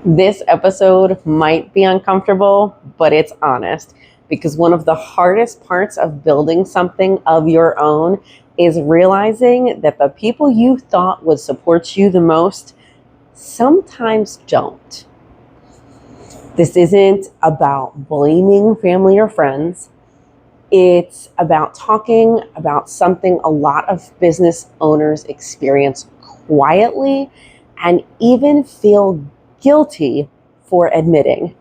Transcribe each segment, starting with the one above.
This episode might be uncomfortable, but it's honest because one of the hardest parts of building something of your own is realizing that the people you thought would support you the most sometimes don't. This isn't about blaming family or friends. It's about talking about something a lot of business owners experience quietly and even feel guilty for admitting.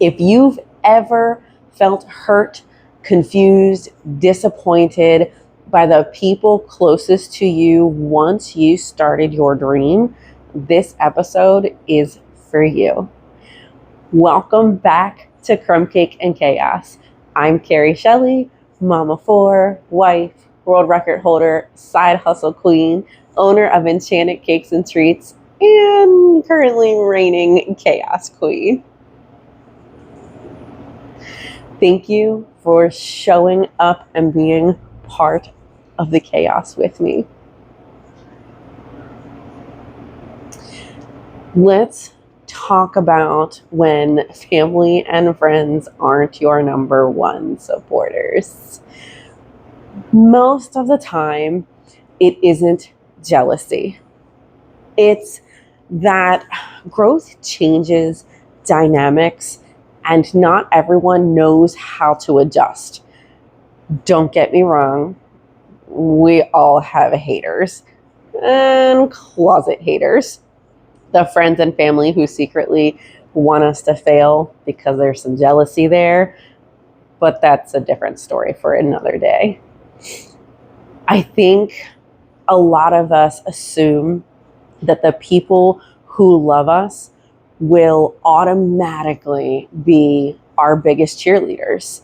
If you've ever felt hurt, confused, disappointed by the people closest to you once you started your dream, this episode is for you. Welcome back to Crumbcake and Chaos. I'm Carrie Shelley, mama 4, wife, world record holder, side hustle queen, owner of Enchanted Cakes and Treats, and currently reigning chaos queen. Thank you for showing up and being part of the chaos with me. Let's talk about when family and friends aren't your number one supporters. Most of the time, it isn't jealousy. It's that growth changes dynamics and not everyone knows how to adjust. Don't get me wrong, we all have haters and closet haters. The friends and family who secretly want us to fail because there's some jealousy there, but that's a different story for another day. I think a lot of us assume that the people who love us will automatically be our biggest cheerleaders,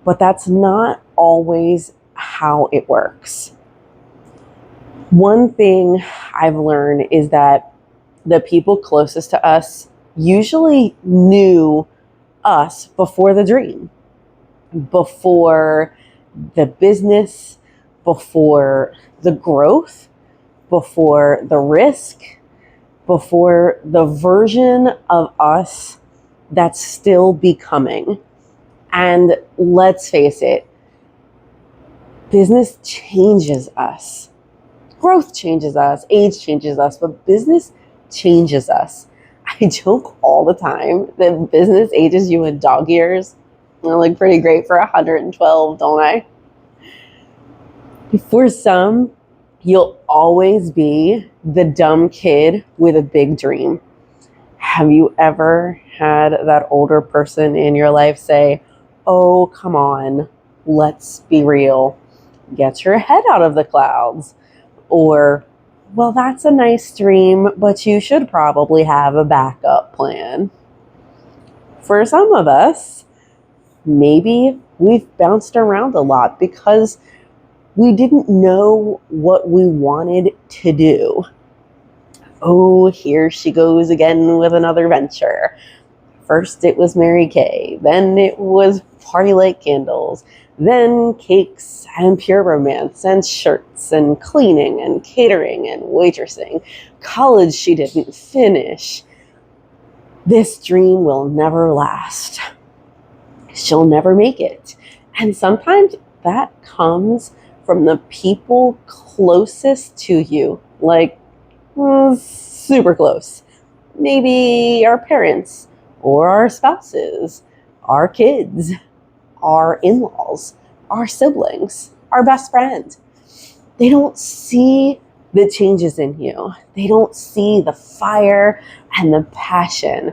but that's not always how it works. One thing I've learned is that the people closest to us usually knew us before the dream, before the business, before the growth, before the risk, before the version of us that's still becoming. And let's face it, business changes us. Growth changes us, age changes us, but business changes us. I joke all the time that business ages you in dog years. I look pretty great for 112, don't I? For some, you'll always be the dumb kid with a big dream. Have you ever had that older person in your life say, "Oh, come on, let's be real. Get your head out of the clouds." Or, "Well, that's a nice dream, but you should probably have a backup plan." For some of us, maybe we've bounced around a lot because we didn't know what we wanted to do. Oh, here she goes again with another venture. First it was Mary Kay, then it was Party Like Candles, then cakes and pure romance and shirts and cleaning and catering and waitressing. College she didn't finish. This dream will never last. She'll never make it. And sometimes that comes from the people closest to you, like super close. Maybe our parents or our spouses, our kids, our in-laws, our siblings, our best friend. They don't see the changes in you. They don't see the fire and the passion.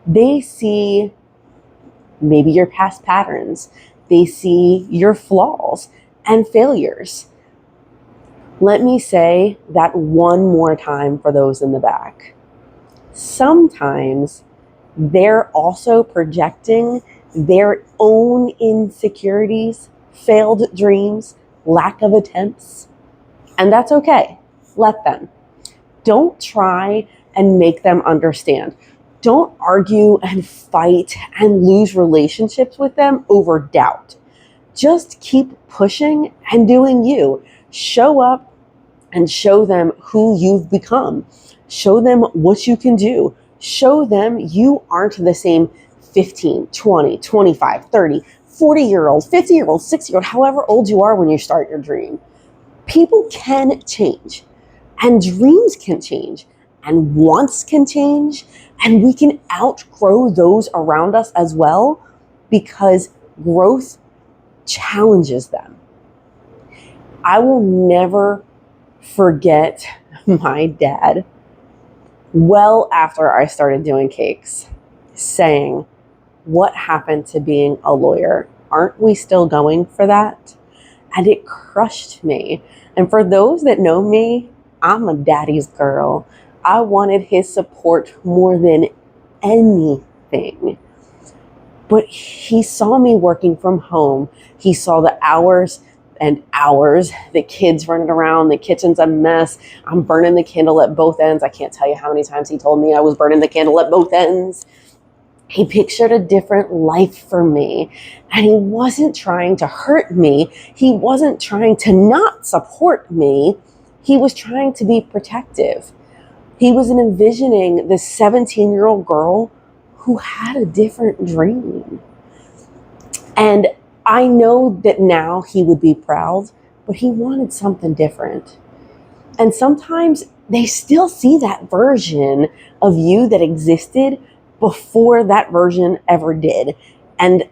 They see maybe your past patterns. They see your flaws and failures. Let me say that one more time for those in the back. Sometimes they're also projecting their own insecurities, failed dreams, lack of attempts, and that's okay. Let them. Don't try and make them understand. Don't argue and fight and lose relationships with them over doubt. Just keep pushing and doing you. Show up and show them who you've become. Show them what you can do. Show them you aren't the same 15, 20, 25, 30, 40-year-old, 50-year-old, 60-year-old, however old you are when you start your dream. People can change, and dreams can change, and wants can change, and we can outgrow those around us as well, because growth challenges them. I will never forget my dad, well after I started doing cakes, saying, "What happened to being a lawyer? Aren't we still going for that?" And it crushed me. And for those that know me, I'm a daddy's girl. I wanted his support more than anything. But he saw me working from home. He saw the hours and hours, the kids running around, the kitchen's a mess. I'm burning the candle at both ends. I can't tell you how many times he told me I was burning the candle at both ends. He pictured a different life for me, and he wasn't trying to hurt me. He wasn't trying to not support me. He was trying to be protective. He was envisioning this 17-year-old girl who had a different dream. And I know that now he would be proud, but he wanted something different. And sometimes they still see that version of you that existed before that version ever did. And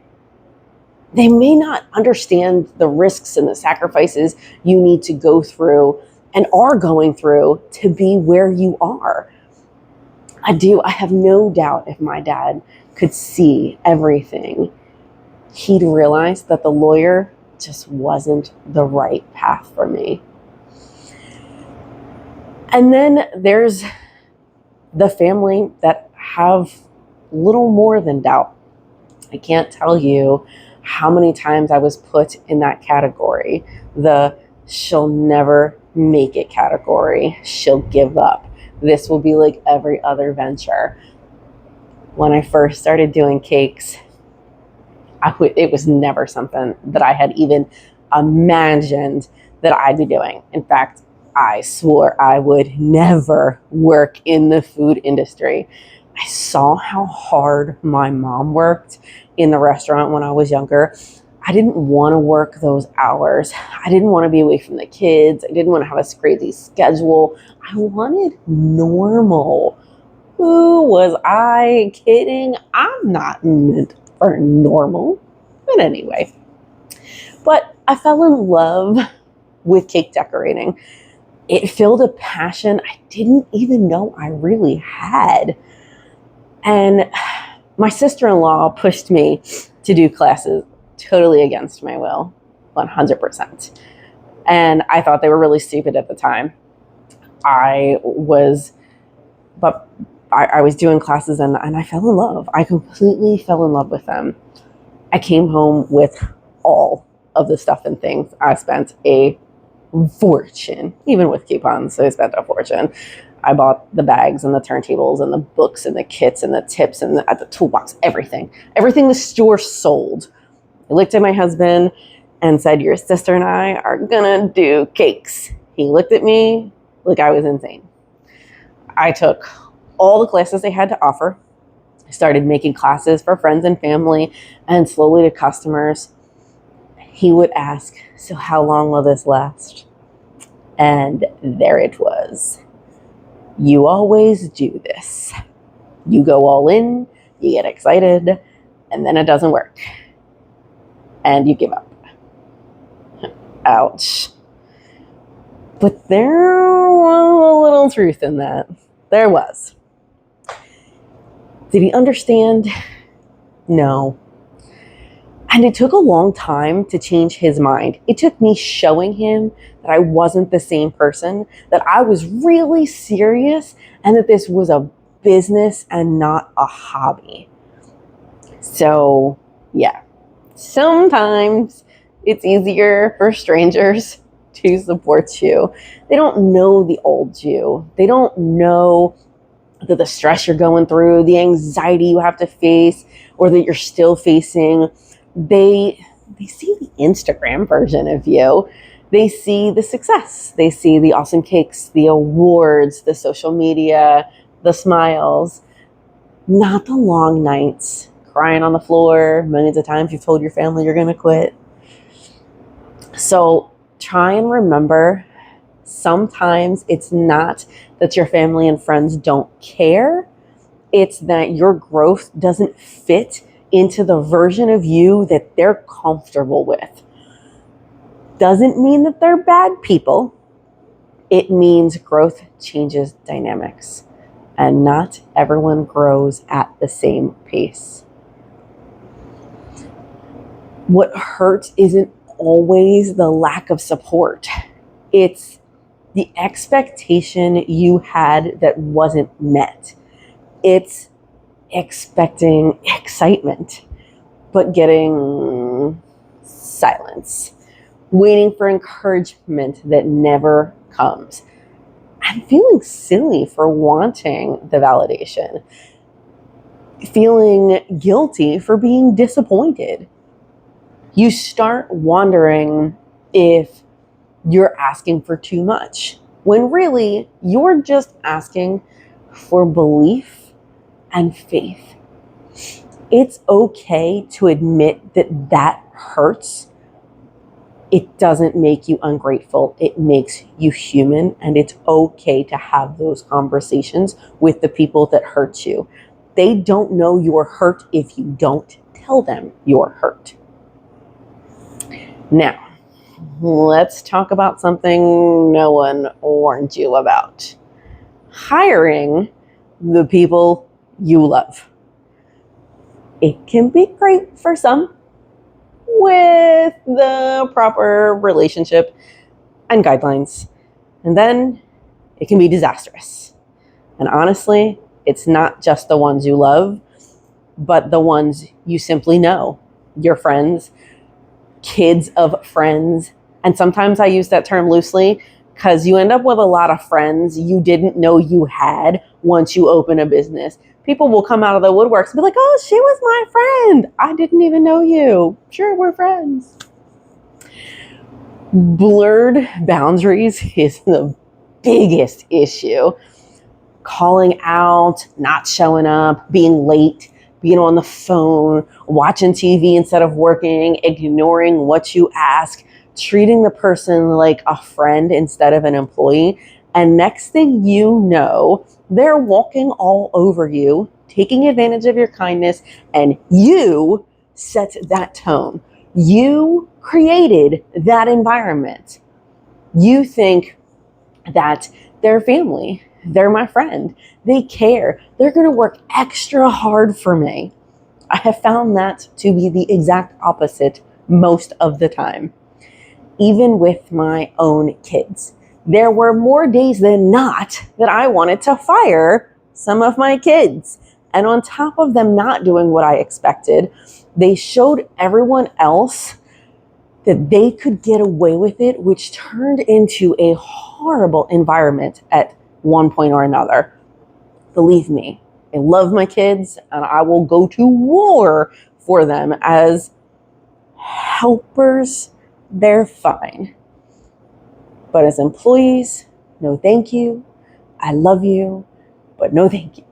they may not understand the risks and the sacrifices you need to go through and are going through to be where you are. I have no doubt if my dad could see everything, he'd realize that the lawyer just wasn't the right path for me. And then there's the family that have little more than doubt. I can't tell you how many times I was put in that category. The she'll never make it category. She'll give up. This will be like every other venture. When I first started doing cakes, it was never something that I had even imagined that I'd be doing. In fact, I swore I would never work in the food industry. I saw how hard my mom worked in the restaurant when I was younger. I didn't want to work those hours. I didn't want to be away from the kids. I didn't want to have a crazy schedule. I wanted normal. Who was I kidding? I'm not meant for normal. But anyway, but I fell in love with cake decorating. It filled a passion I didn't even know I really had. And my sister-in-law pushed me to do classes totally against my will, 100%. And I thought they were really stupid at the time. I was doing classes and I fell in love. I completely fell in love with them. I came home with all of the stuff and things. I spent a fortune, even with coupons. I spent a fortune. I bought the bags and the turntables and the books and the kits and the tips and the toolbox, everything the store sold. I looked at my husband and said, "Your sister and I are gonna do cakes." He looked at me like I was insane. I took all the classes they had to offer. I started making classes for friends and family and slowly to customers. He would ask, "So how long will this last?" And there it was. You always do this. You go all in, you get excited, and then it doesn't work. And you give up. Ouch. But there was a little truth in that. There was. Did he understand? No. And it took a long time to change his mind. It took me showing him that I wasn't the same person, that I was really serious, and that this was a business and not a hobby. So, yeah. Sometimes it's easier for strangers to support you. They don't know the old you. They don't know the stress you're going through, the anxiety you have to face, or that you're still facing. They see the Instagram version of you. They see the success. They see the awesome cakes, the awards, the social media, the smiles. not the long nights, crying on the floor, millions of times you've told your family you're going to quit. So try and remember, sometimes it's not that your family and friends don't care. It's that your growth doesn't fit into the version of you that they're comfortable with. Doesn't mean that they're bad people. It means growth changes dynamics, and not everyone grows at the same pace. What hurts isn't always the lack of support. It's the expectation you had that wasn't met. It's expecting excitement, but getting silence. Waiting for encouragement that never comes. And feeling silly for wanting the validation. Feeling guilty for being disappointed. You start wondering if you're asking for too much, when really you're just asking for belief and faith. It's okay to admit that that hurts. It doesn't make you ungrateful. It makes you human, and it's okay to have those conversations with the people that hurt you. They don't know you're hurt if you don't tell them you're hurt. Now, let's talk about something no one warned you about. Hiring the people you love. It can be great for some with the proper relationship and guidelines. And then it can be disastrous. And honestly, it's not just the ones you love, but the ones you simply know. Your friends, kids of friends. And sometimes I use that term loosely because you end up with a lot of friends you didn't know you had once you open a business. People will come out of the woodworks and be like, oh, she was my friend. I didn't even know you. Sure, we're friends. Blurred boundaries is the biggest issue. Calling out, not showing up, being late, being on the phone, watching TV instead of working, ignoring what you ask, treating the person like a friend instead of an employee. And next thing you know, they're walking all over you, taking advantage of your kindness, and you set that tone. You created that environment. You think that they're family, they're my friend, they care, they're going to work extra hard for me. I have found that to be the exact opposite most of the time. Even with my own kids, there were more days than not that I wanted to fire some of my kids. And on top of them not doing what I expected, they showed everyone else that they could get away with it, which turned into a horrible environment at one point or another. Believe me, I love my kids and I will go to war for them as helpers. They're fine. But as employees, no thank you. I love you, but no thank you.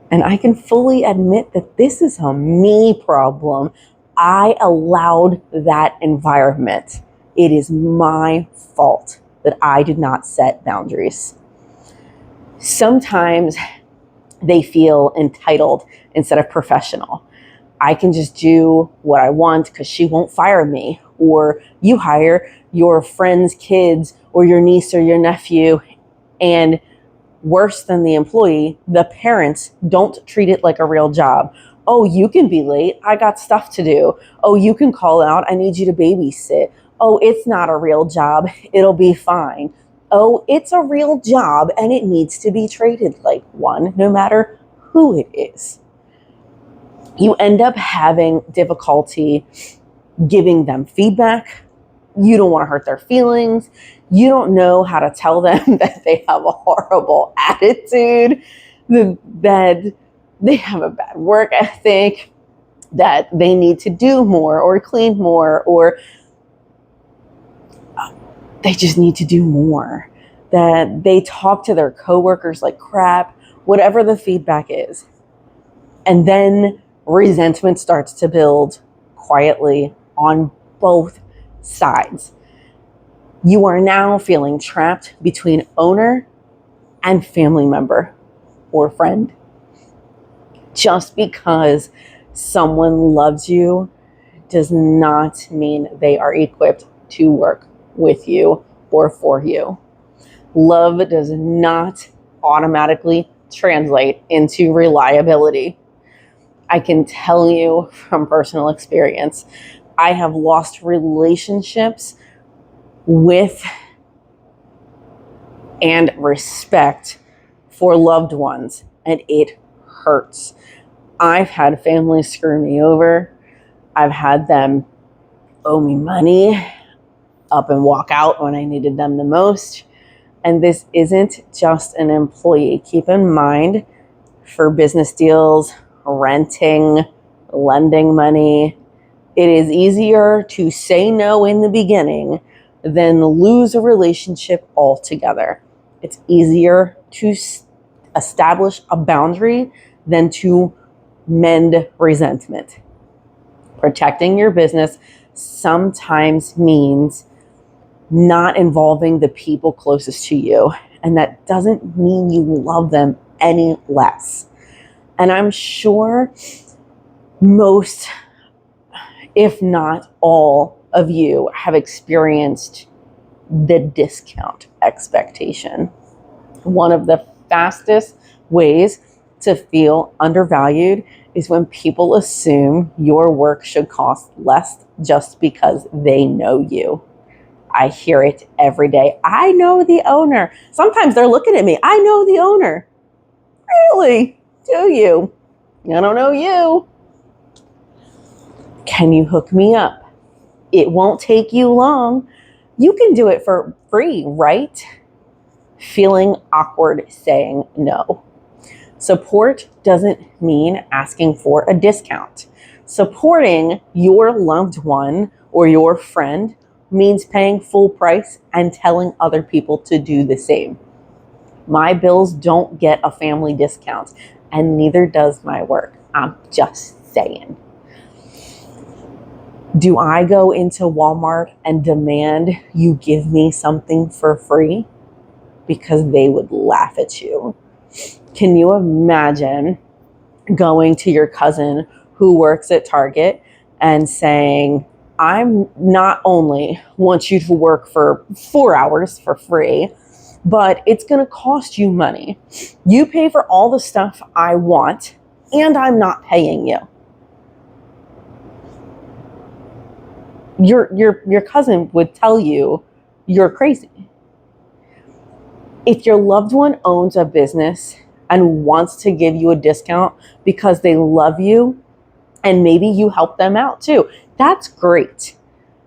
And I can fully admit that this is a me problem. I allowed that environment. It is my fault that I did not set boundaries. Sometimes they feel entitled instead of professional. I can just do what I want because she won't fire me. Or you hire your friend's kids or your niece or your nephew, and worse than the employee, the parents don't treat it like a real job. Oh, you can be late. I got stuff to do. Oh, you can call out. I need you to babysit. Oh, it's not a real job. It'll be fine. Oh, it's a real job and it needs to be treated like one, no matter who it is. You end up having difficulty giving them feedback. You don't want to hurt their feelings. You don't know how to tell them that they have a horrible attitude, that they have a bad work ethic, that they need to do more or clean more, or they just need to do more, that they talk to their coworkers like crap, whatever the feedback is. And then resentment starts to build quietly on both sides. You are now feeling trapped between owner and family member or friend. Just because someone loves you does not mean they are equipped to work with you or for you. Love does not automatically translate into reliability. I can tell you from personal experience, I have lost relationships with and respect for loved ones, and it hurts. I've had families screw me over. I've had them owe me money, up and walk out when I needed them the most. And this isn't just an employee. Keep in mind, for business deals, renting, lending money, it is easier to say no in the beginning than lose a relationship altogether. It's easier to establish a boundary than to mend resentment. Protecting your business sometimes means not involving the people closest to you. And that doesn't mean you love them any less. And I'm sure most, if not all of you, have experienced the discount expectation. One of the fastest ways to feel undervalued is when people assume your work should cost less just because they know you. I hear it every day. I know the owner. Sometimes they're looking at me. I know the owner. Really? Do you? I don't know you. Can you hook me up? It won't take you long. You can do it for free, right? Feeling awkward saying no. Support doesn't mean asking for a discount. Supporting your loved one or your friend means paying full price and telling other people to do the same. My bills don't get a family discount, and neither does my work. I'm just saying. Do I go into Walmart and demand you give me something for free? Because they would laugh at you. Can you imagine going to your cousin who works at Target and saying, I'm not only want you to work for 4 hours for free, but it's going to cost you money. You pay for all the stuff I want, and I'm not paying you. Your cousin would tell you you're crazy. If your loved one owns a business and wants to give you a discount because they love you and maybe you help them out too, that's great.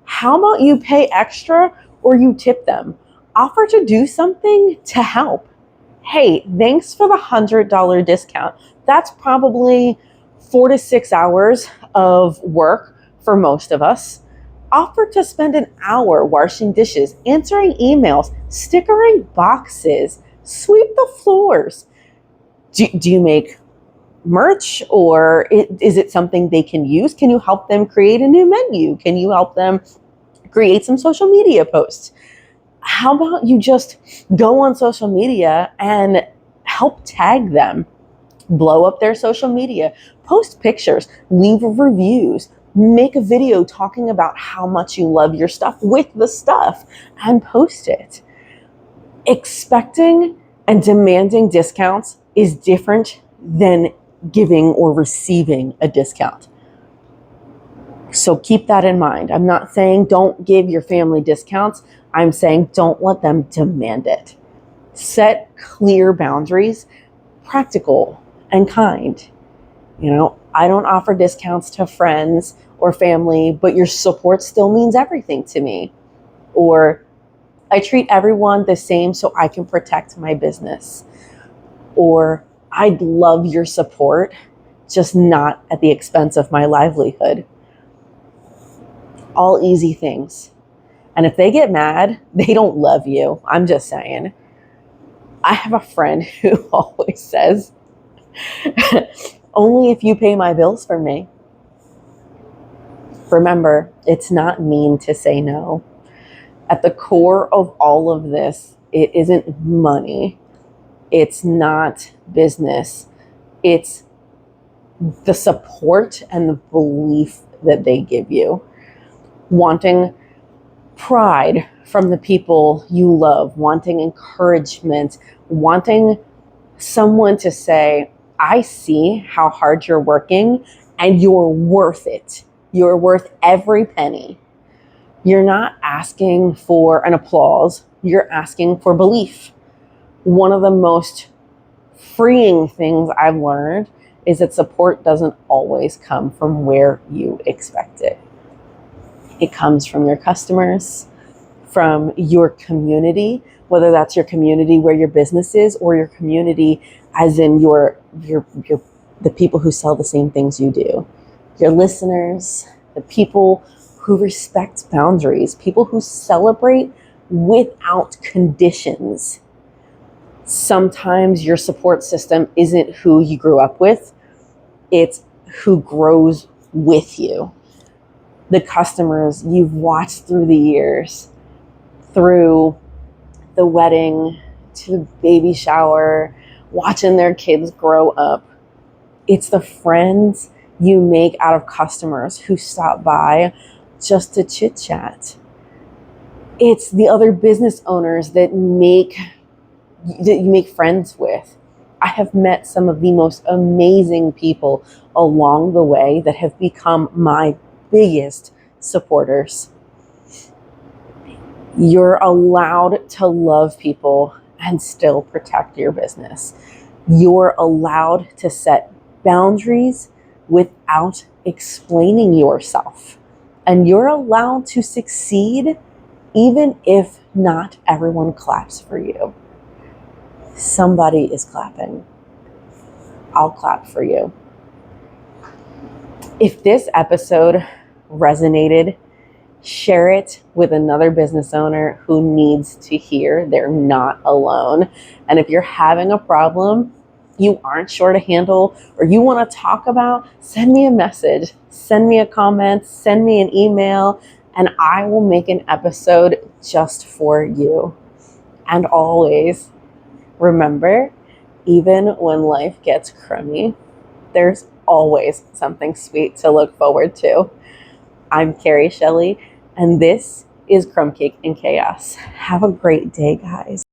How about you pay extra or you tip them? Offer to do something to help. Hey, thanks for the $100 discount. That's probably 4 to 6 hours of work for most of us. Offer to spend an hour washing dishes, answering emails, stickering boxes, sweep the floors. Do you make merch, or is it something they can use? Can you help them create a new menu? Can you help them create some social media posts? How about you just go on social media and help tag them, blow up their social media, post pictures, leave reviews, make a video talking about how much you love your stuff with the stuff and post it. Expecting and demanding discounts is different than giving or receiving a discount. So keep that in mind. I'm not saying don't give your family discounts. I'm saying don't let them demand it. Set clear boundaries, practical and kind. I don't offer discounts to friends or family, but your support still means everything to me. Or I treat everyone the same so I can protect my business. Or I'd love your support, just not at the expense of my livelihood. All easy things. And if they get mad, they don't love you. I'm just saying. I have a friend who always says, Only if you pay my bills for me. Remember, it's not mean to say no. At the core of all of this, it isn't money. It's not business. It's the support and the belief that they give you. Wanting pride from the people you love, wanting encouragement, wanting someone to say, I see how hard you're working and you're worth it. You're worth every penny. You're not asking for an applause. You're asking for belief. One of the most freeing things I've learned is that support doesn't always come from where you expect it. It comes from your customers, from your community, whether that's your community where your business is or your community as in the people who sell the same things you do. Your listeners, the people who respect boundaries, people who celebrate without conditions. Sometimes your support system isn't who you grew up with, it's who grows with you. The customers you've watched through the years, through the wedding to the baby shower, watching their kids grow up. It's the friends you make out of customers who stop by just to chit chat. It's the other business owners that you make friends with. I have met some of the most amazing people along the way that have become my biggest supporters. You're allowed to love people and still protect your business. You're allowed to set boundaries without explaining yourself. And you're allowed to succeed even if not everyone claps for you. Somebody is clapping. I'll clap for you. If this episode resonated, share it with another business owner who needs to hear they're not alone. And if you're having a problem you aren't sure to handle or you want to talk about, send me a message, send me a comment, send me an email, and I will make an episode just for you. And always remember, even when life gets crummy, there's always something sweet to look forward to. I'm Carrie Shelley, and this is Crumbcake Chaos. Have a great day, guys.